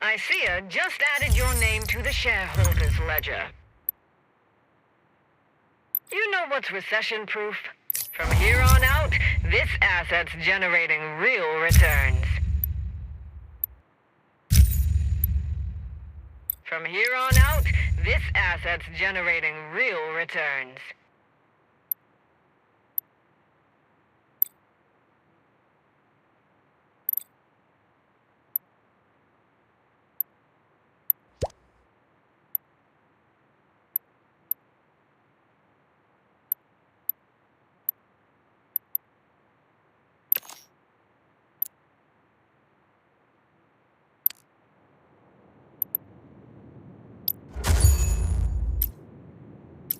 I see ya just added your name to the shareholders ledger. You know what's recession-proof? From here on out, this asset's generating real returns. From here on out, this asset's generating real returns.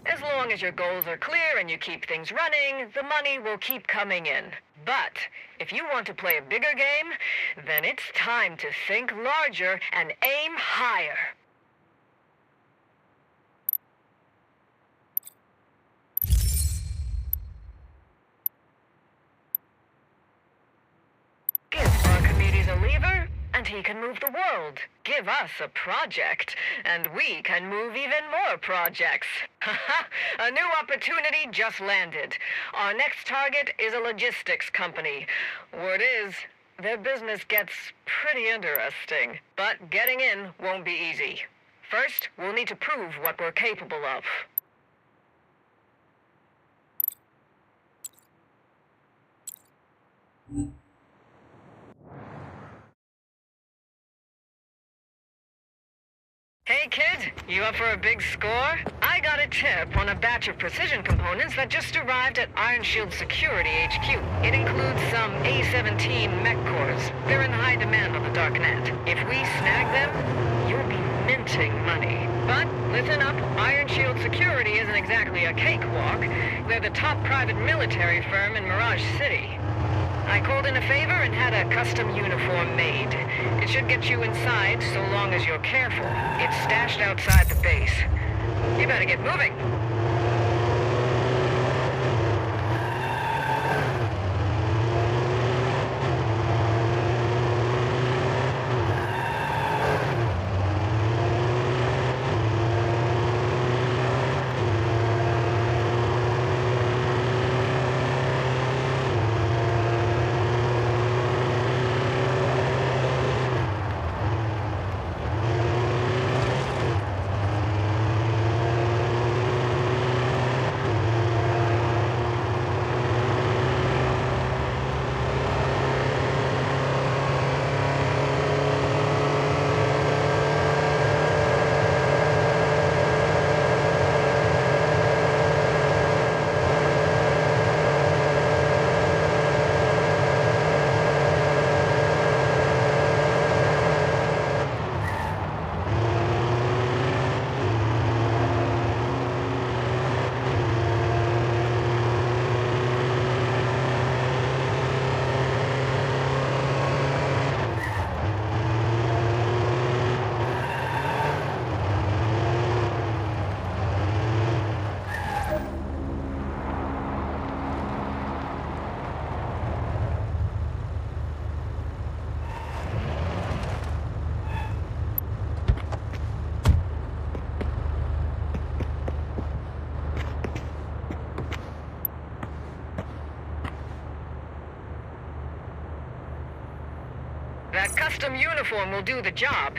As long as your goals are clear and you keep things running, the money will keep coming in. But if you want to play a bigger game, then it's time to think larger and aim higher. Give Archimedes a lever, and he can move the world. Give us a project, and we can move even more projects. A new opportunity just landed. Our next target is a logistics company. Word is, their business gets pretty interesting. But getting in won't be easy. First, we'll need to prove what we're capable of. Hey kid, you up for a big score? I got a tip on a batch of precision components that just arrived at Iron Shield Security HQ. It includes some A-17 mech cores. They're in high demand on the dark net. If we snag them, you'll be minting money. But listen up, Iron Shield Security isn't exactly a cakewalk. They're the top private military firm in Mirage City. I called in a favor and had a custom uniform made. It should get you inside so long as you're careful. It's stashed outside the base. You better get moving. That custom uniform will do the job,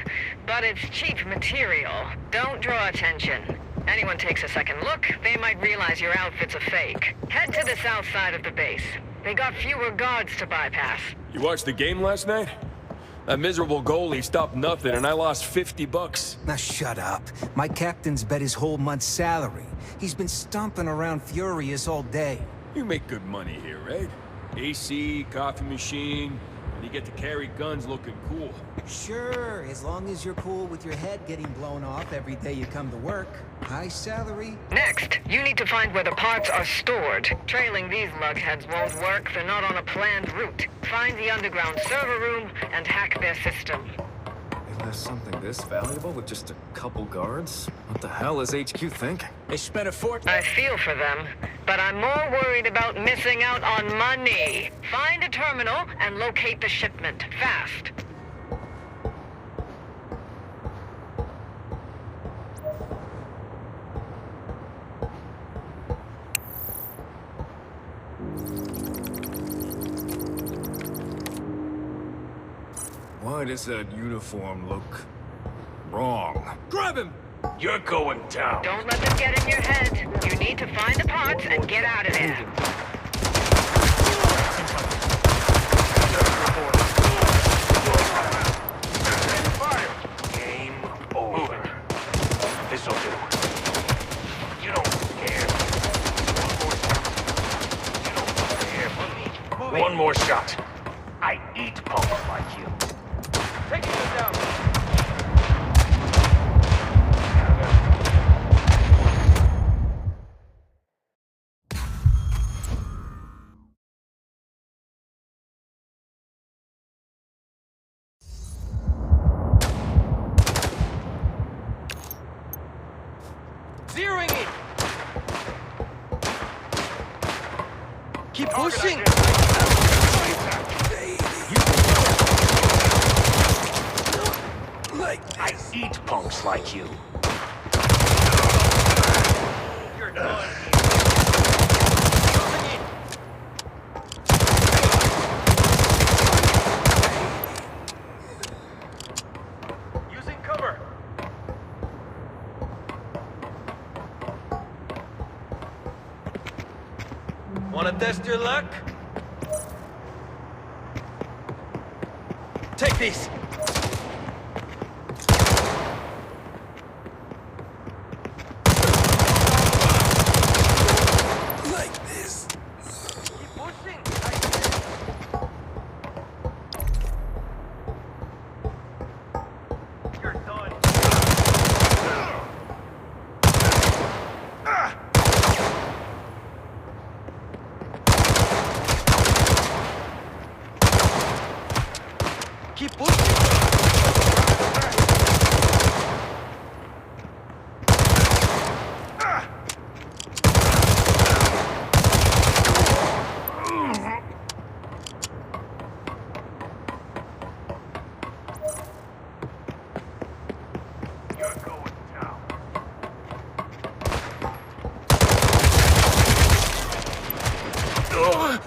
but it's cheap material. Don't draw attention. Anyone takes a second look, they might realize your outfit's a fake. Head to the south side of the base. They got fewer guards to bypass. You watched the game last night? That miserable goalie stopped nothing and I lost $50. Now shut up. My captain's bet his whole month's salary. He's been stomping around furious all day. You make good money here, right? AC, coffee machine, and you get to carry guns looking cool. Sure, as long as you're cool with your head getting blown off every day you come to work. High salary. Next, you need to find where the parts are stored. Trailing these lugheads won't work. They're not on a planned route. Find the underground server room and hack their system. They left something this valuable with just a couple guards? What the hell is HQ thinking? They spent a fortune. I feel for them, but I'm more worried about missing out on money. Find a terminal and locate the shipment, fast. Why does that uniform look wrong? Grab him! You're going down. Don't let them get in your head. You need to find the parts and get out of there. Game over. This'll do. You don't care. You don't care for me. One more shot. I eat punks like you. Taking him down! Zeroing it! Keep pushing! I eat punks like you. You're done. Using cover. Wanna test your luck? Take these! Keep pushing! You're going down.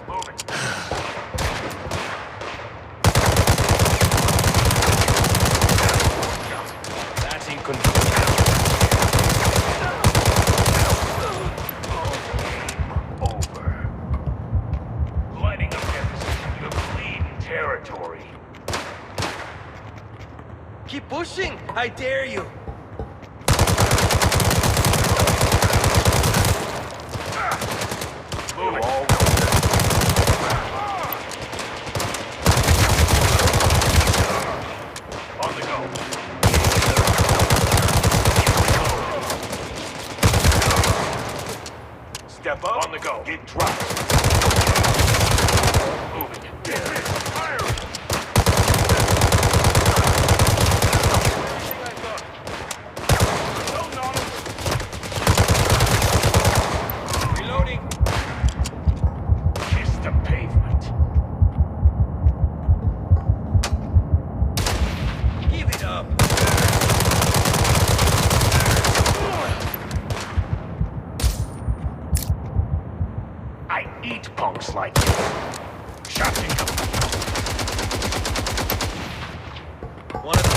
Moving. That's in control. Over. Lighting up deficit. You're bleeding territory. Keep pushing! I dare you! Moving. On the go. Step up. On the go. Get dropped. Moving. Fire! Reloading! Kiss the pavement. Give it up! I eat punks like you. Shots incoming. One of them.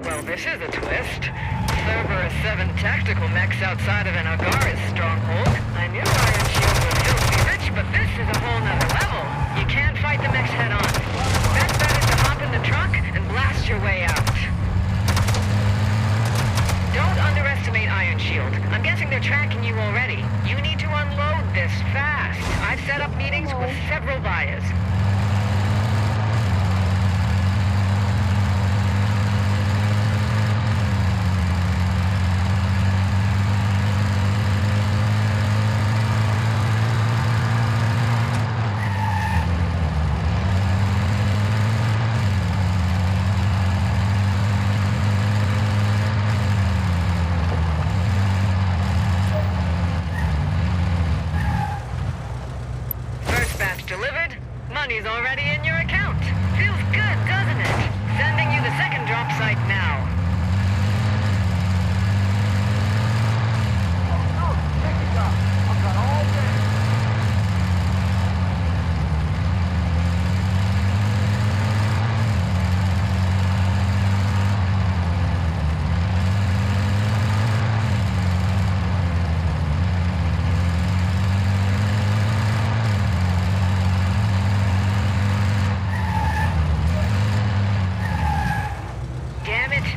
Well, this is a twist. Cerberus 7 tactical mechs outside of an Agaris stronghold. I knew Iron Shield was filthy rich, but this is a whole nother level. You can't fight the mechs head on. Best bet is to hop in the trunk and blast your way out. Don't underestimate Iron Shield. I'm guessing they're tracking you already. You need to unload this fast. I've set up meetings with several buyers. Delivered. Money's already in your account. Feels good, doesn't it? Sending you the second drop site now.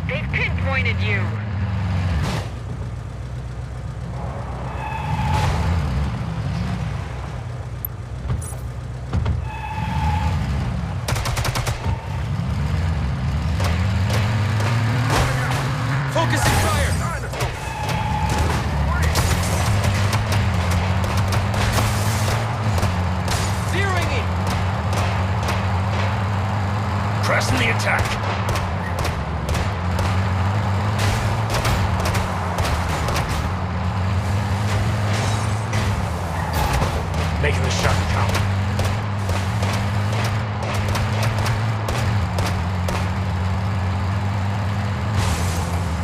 They've pinpointed you. Focusing fire! Zeroing in! Pressing the attack. Making the shot count.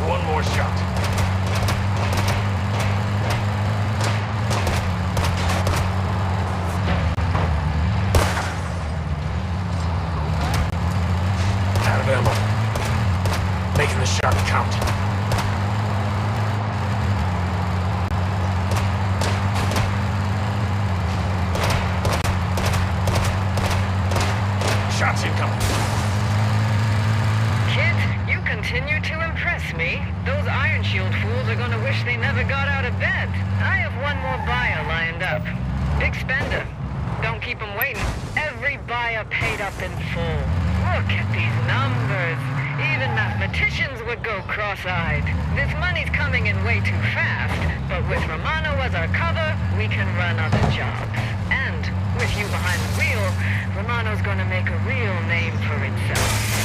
One more shot. Out of ammo. Making the shot count. Shots incoming. Kid, you continue to impress me. Those Iron Shield fools are gonna wish they never got out of bed. I have one more buyer lined up. Big spender. Don't keep him waiting. Every buyer paid up in full. Look at these numbers. Even mathematicians would go cross-eyed. This money's coming in way too fast, but with Romano as our cover, we can run other jobs. And with you behind the wheel, Romano's gonna make a real name for itself.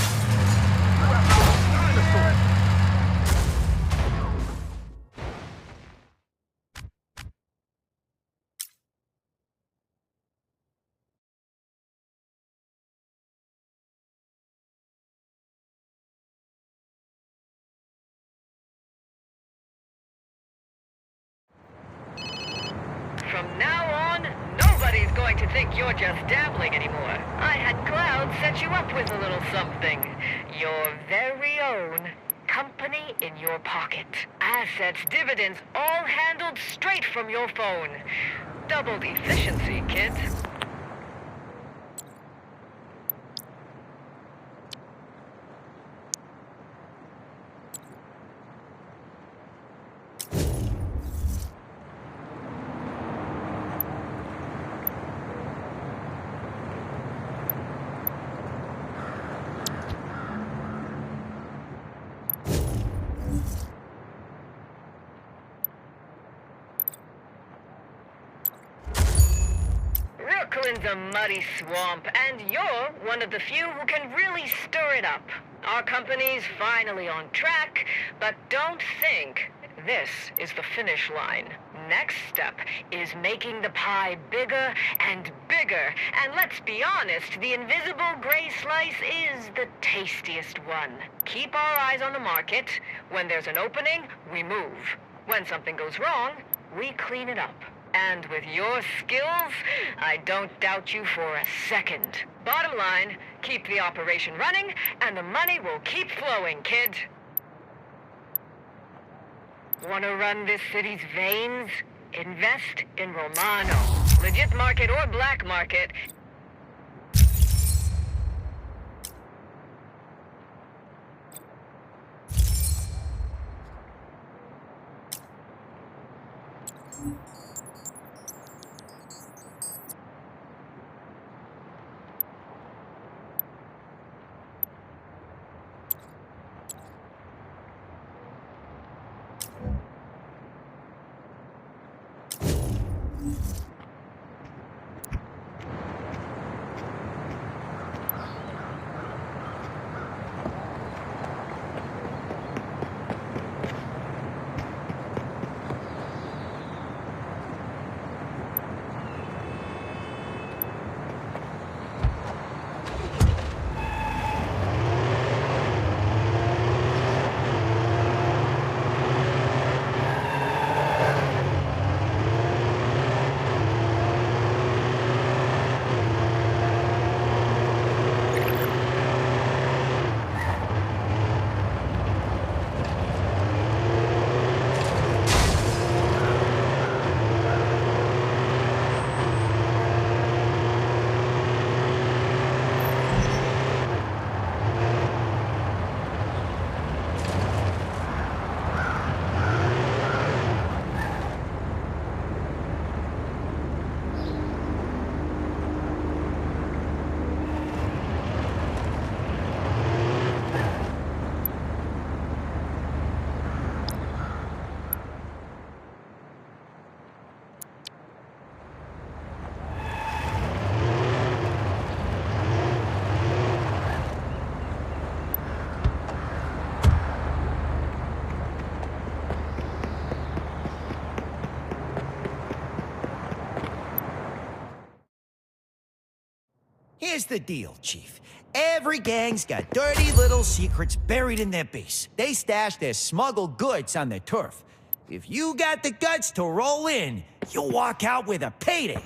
From now on, nobody's going to think you're just dabbling anymore. I had Cloud set you up with a little something. Your very own company in your pocket. Assets, dividends, all handled straight from your phone. Doubled efficiency, kid. Brooklyn's a muddy swamp, and you're one of the few who can really stir it up. Our company's finally on track, but don't think this is the finish line. Next step is making the pie bigger and bigger. And let's be honest, the invisible gray slice is the tastiest one. Keep our eyes on the market. When there's an opening, we move. When something goes wrong, we clean it up. And with your skills, I don't doubt you for a second. Bottom line, keep the operation running, and the money will keep flowing, kid. Wanna run this city's veins? Invest in Romano. Legit market or black market. Here's the deal, Chief. Every gang's got dirty little secrets buried in their base. They stash their smuggled goods on the turf. If you got the guts to roll in, you'll walk out with a payday.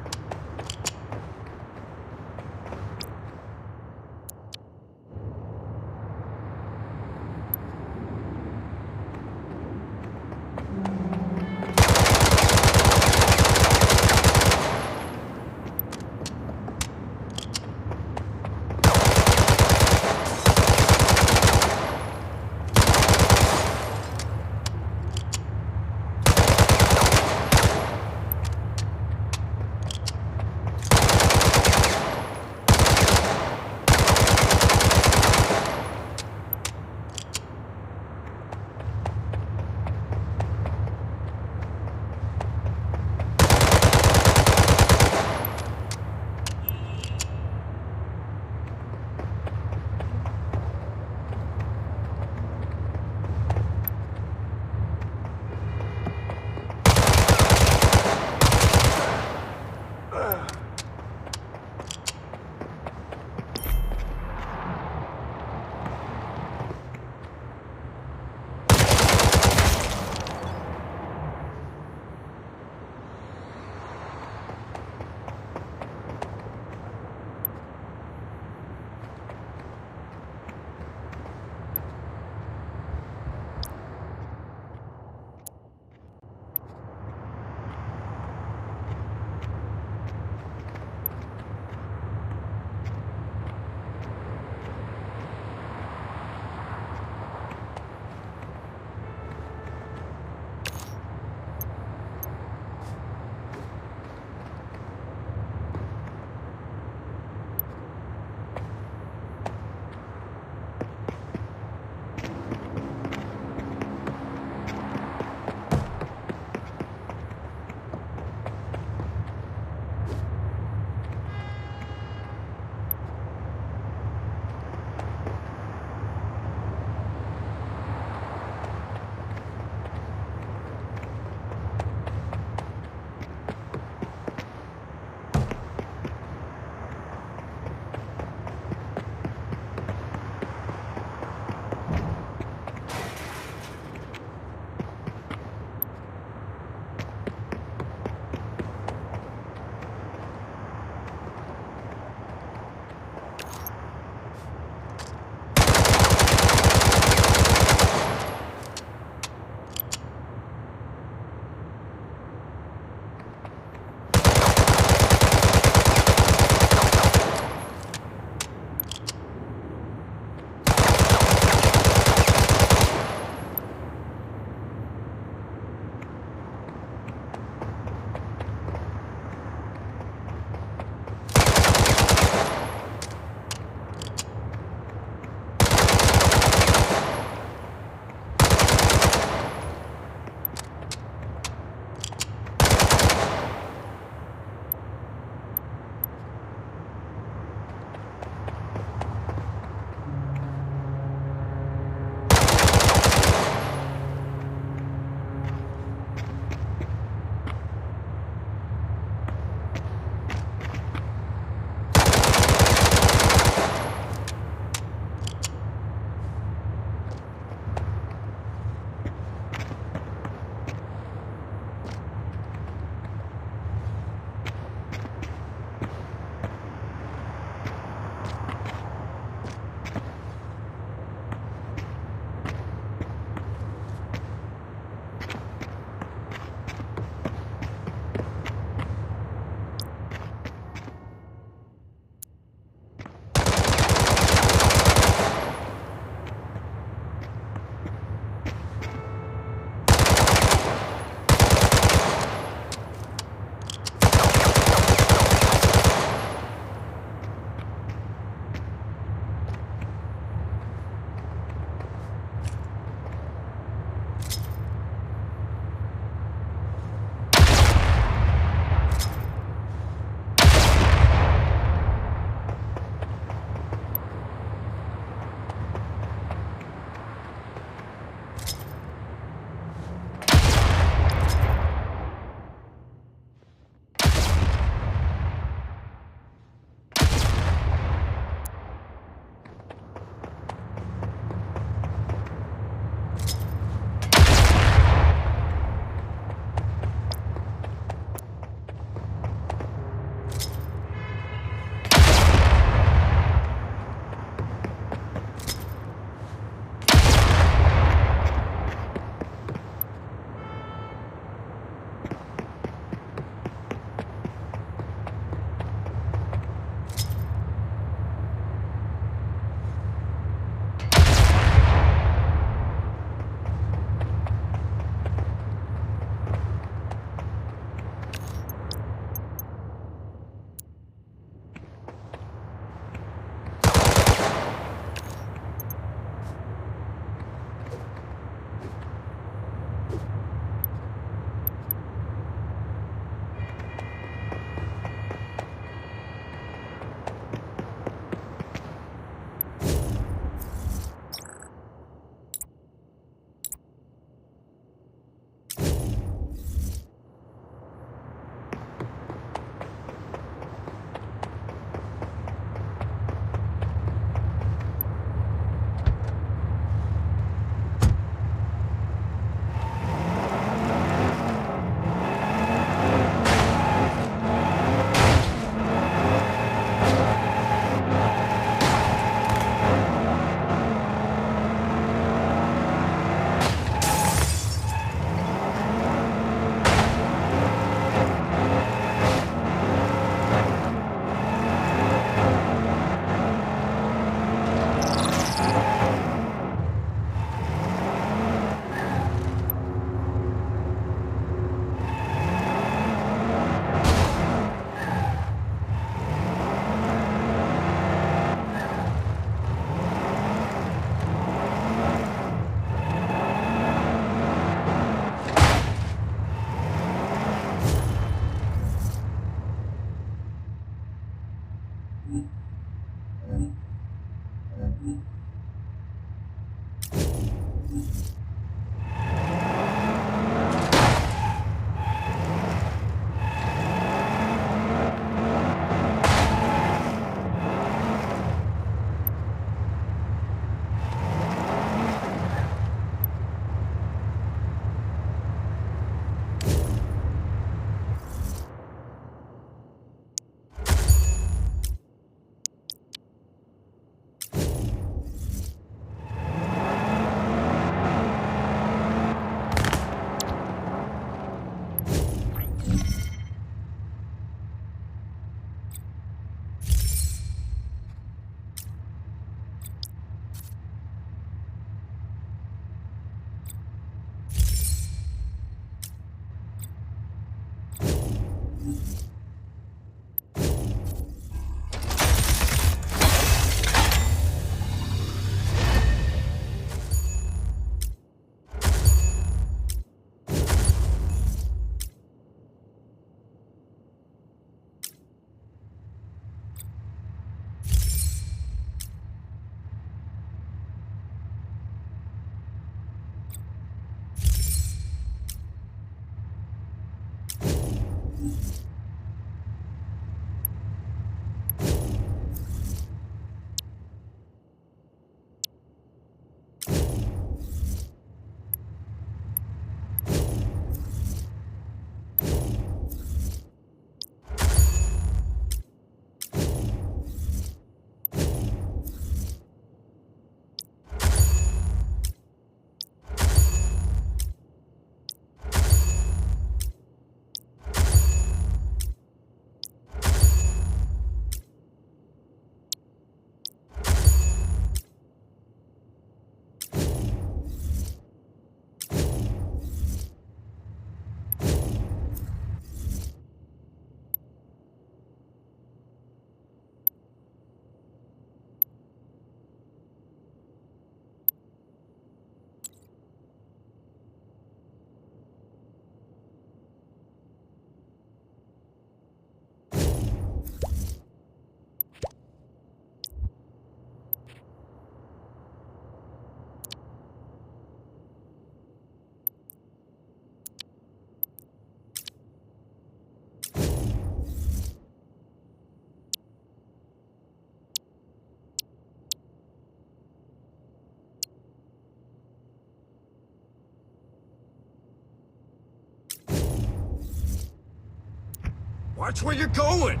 Watch where you're going!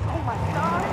Oh my god!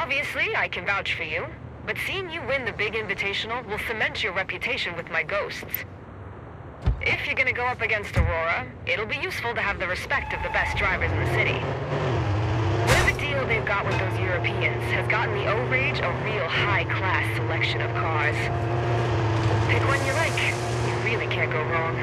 Obviously, I can vouch for you, but seeing you win the big invitational will cement your reputation with my ghosts. If you're gonna go up against Aurora, it'll be useful to have the respect of the best drivers in the city. Whatever deal they've got with those Europeans has gotten the O-Rage a real high-class selection of cars. Pick one you like. You really can't go wrong.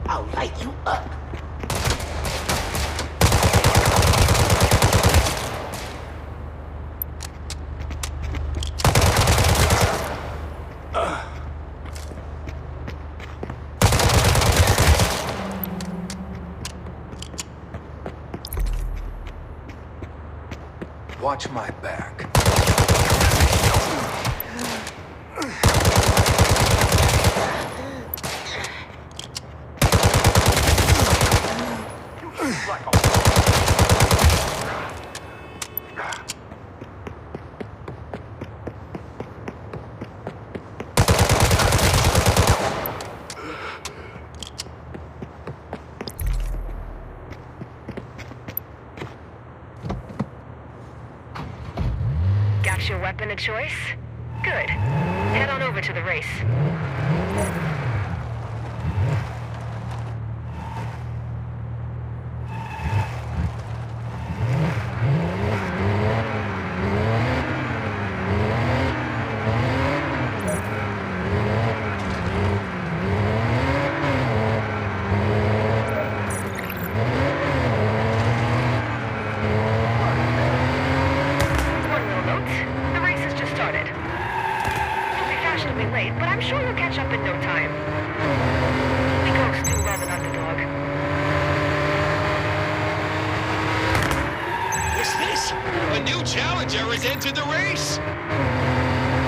I'll light you up. Watch my back. Like a weapon of choice? Good. Head on over to the race. But I'm sure you'll catch up in no time. We ghosts do love an underdog. What's this? A new challenger has entered the race.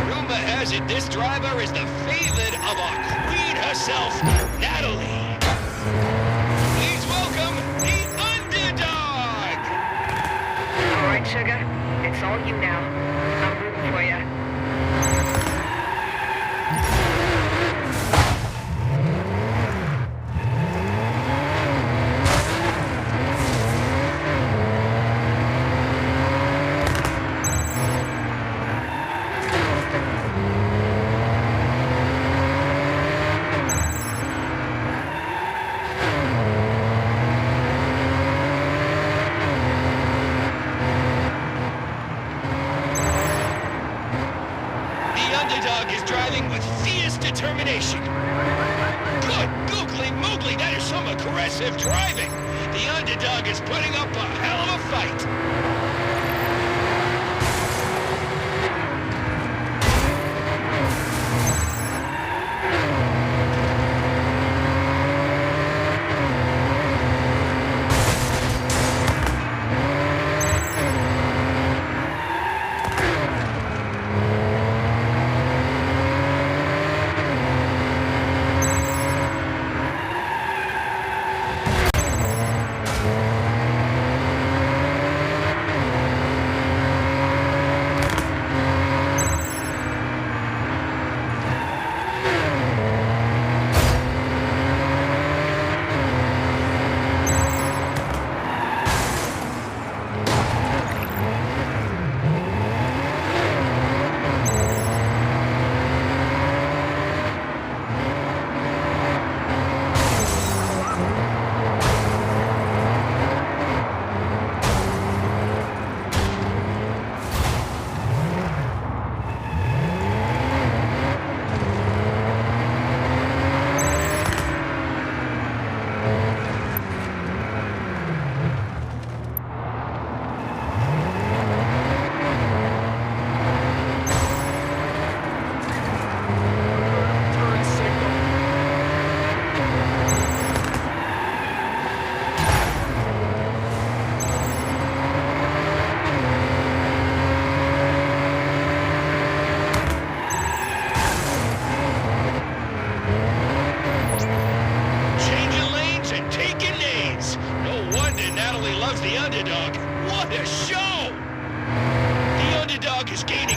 Rumor has it this driver is the favorite of our queen herself, Natalie. Please welcome the Underdog! All right, sugar. It's all you now. I'm rooting for you. Determination. Good googly moogly, that is some aggressive driving. The Underdog is putting up a hell of a fight.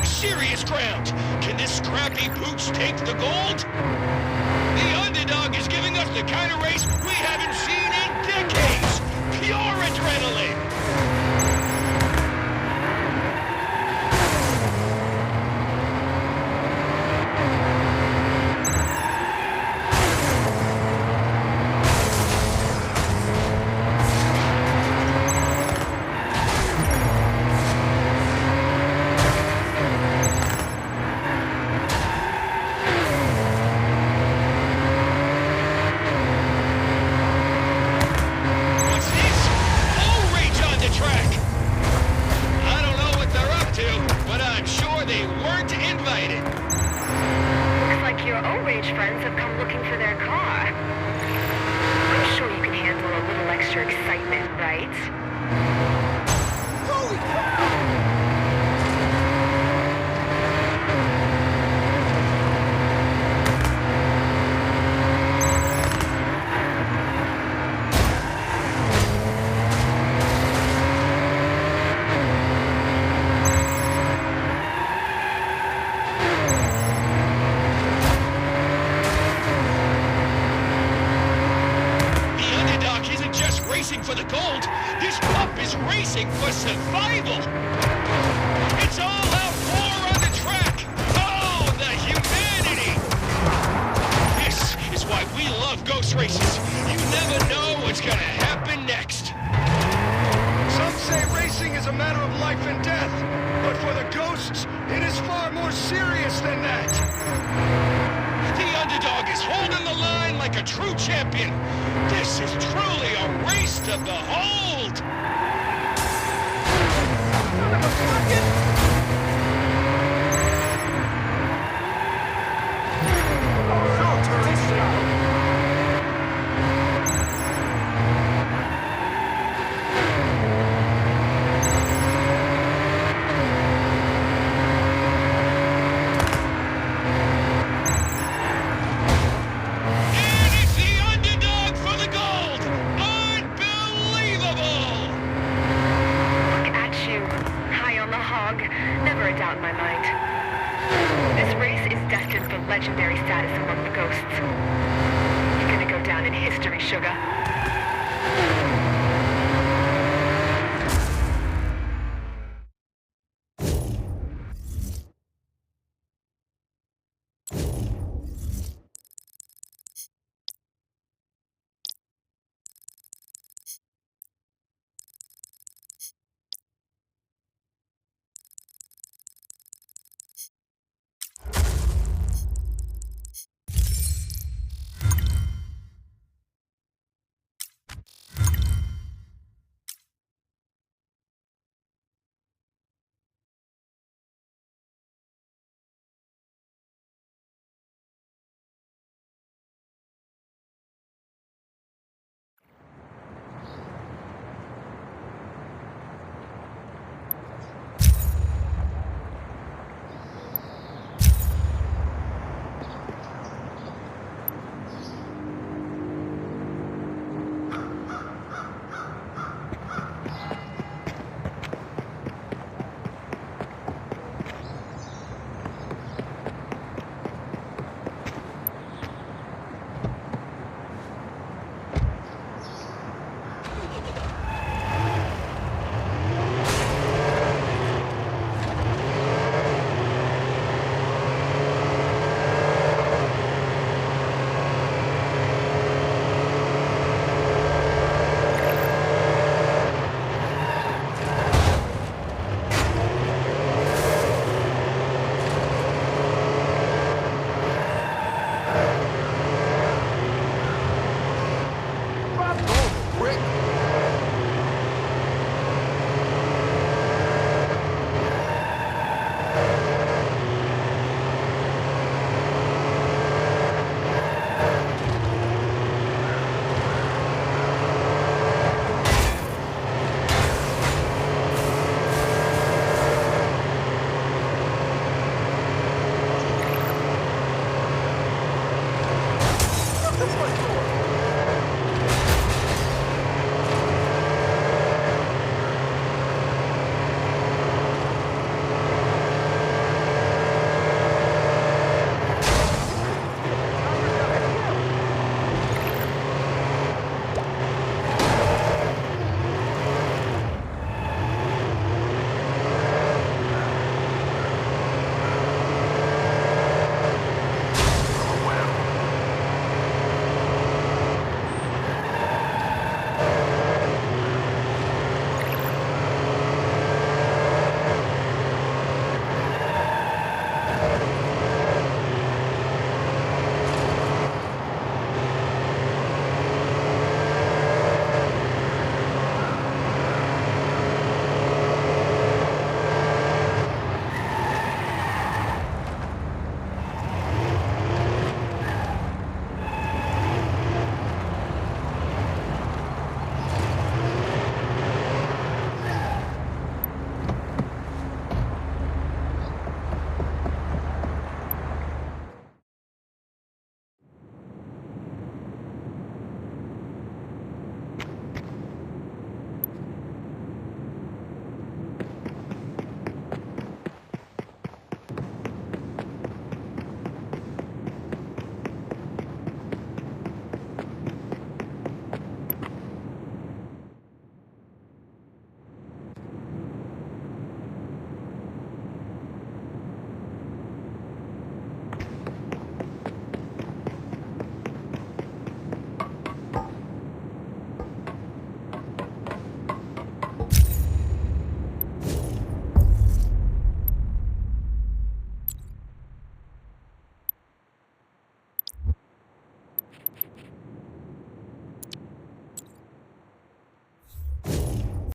Serious ground. Can this scrappy pooch take the gold? The Underdog is giving us the kind of race we haven't seen in decades. Pure adrenaline. Friends have come looking for their car. I'm sure you can handle a little extra excitement, right? Holy cow! For the gold, this pup is racing for survival. It's all out for a true champion. This is truly a race to behold. And it's the underdog for the gold. Unbelievable. Look at you, high on the hog. Never a doubt in my mind. This race is destined for legendary